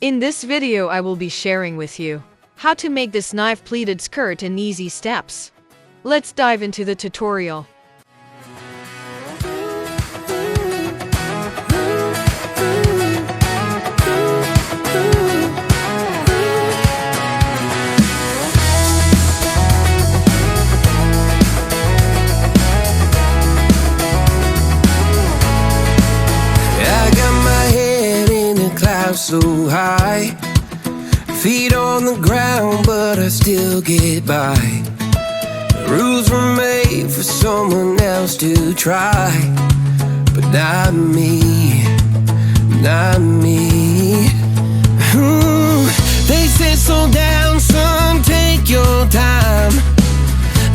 In this video I will be sharing with you how to make this knife pleated skirt in easy steps. Let's dive into the tutorial. So high, feet on the ground, but I still get by. The rules were made for someone else to try, but not me, not me. They said slow down, son, take your time,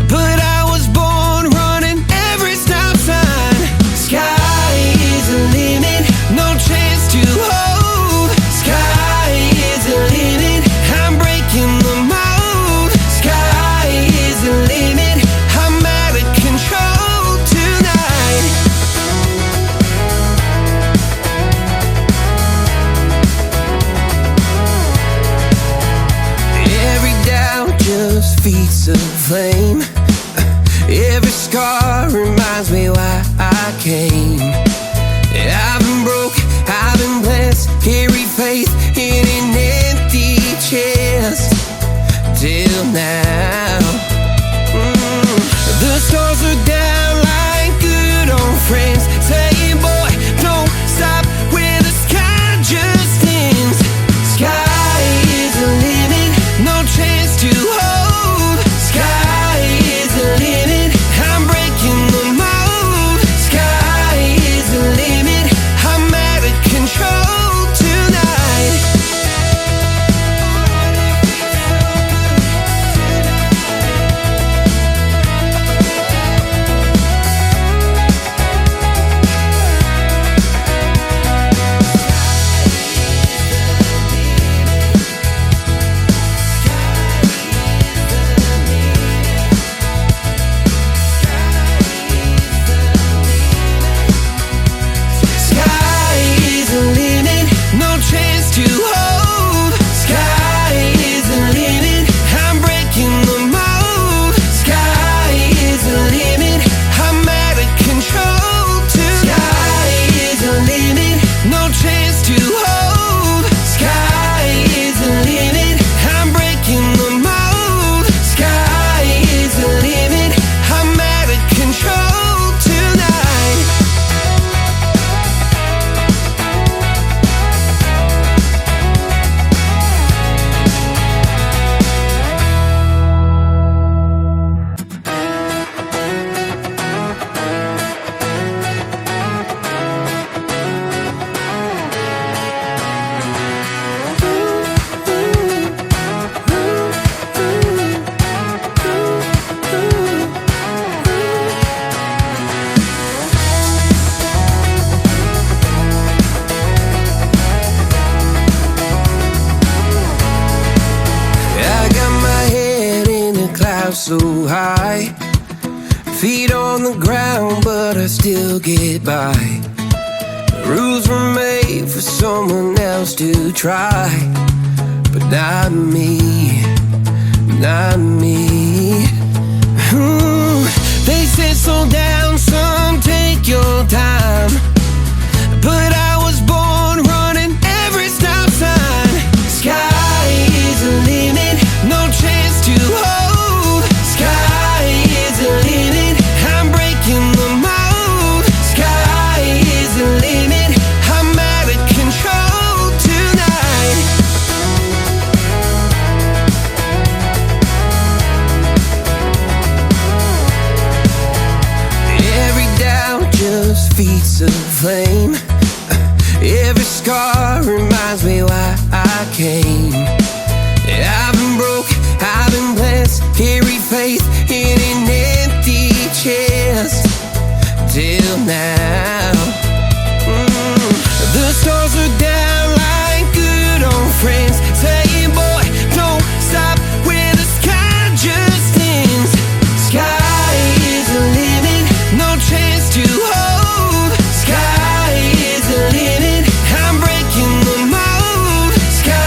but I was born running every stop sign. Sky is the limit, no chance to hold. Feet of flame. Every scar reminds me why I came. I've been broke, I've been blessed, carry faith in an empty chest till now. The stars are down like good old friends, saying, boy, don't stop where the sky just ends. Sky is the limit, no chance to hold. So high, feet on the ground, but I still get by. The rules were made for someone else to try, but not me, not me. They said slow down, son, take your time, but I was born running every stop sign. Sky is the limit, no chance to hold. Feet of flame. Every scar reminds me why I came. I've been broke, I've been blessed, carry faith in an empty chest till now. The stars are down like good old friends, saying, boy, don't stop where the sky just ends. Sky is the limit, no chance to hold. Sky is the limit, I'm breaking the mold. Sky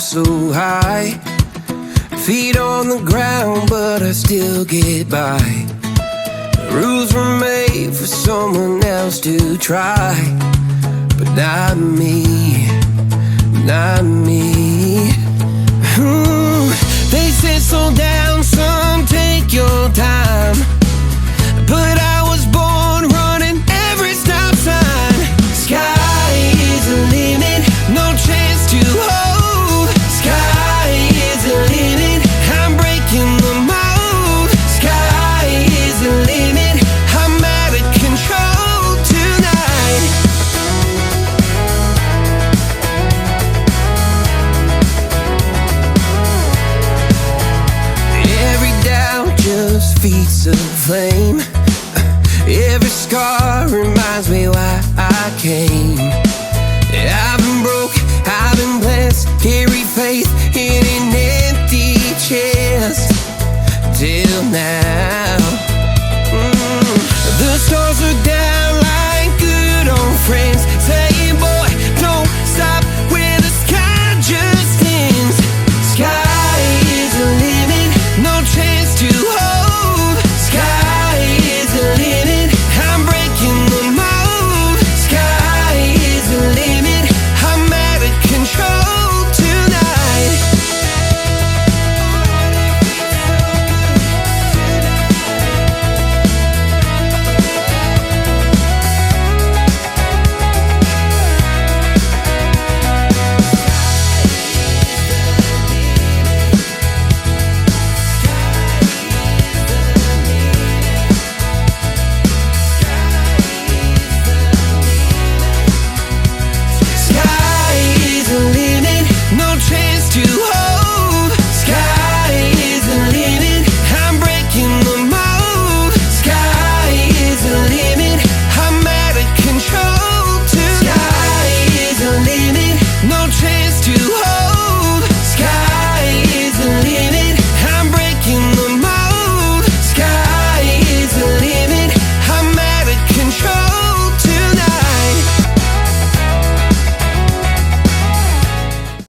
so high. Feet on the ground, but I still get by. Rules were made for someone else to try, but not me, not me. They said slow down, son, take your time, but I was born running every stop sign. Sky is the limit, no chance to hold. Sky is the limit, I'm breaking the mold. Sky is the limit, I'm out of control tonight. Every doubt just feeds a flame. Every scar reminds me why I came. I've been broke, I've been blessed, carry faith in an empty chest till now.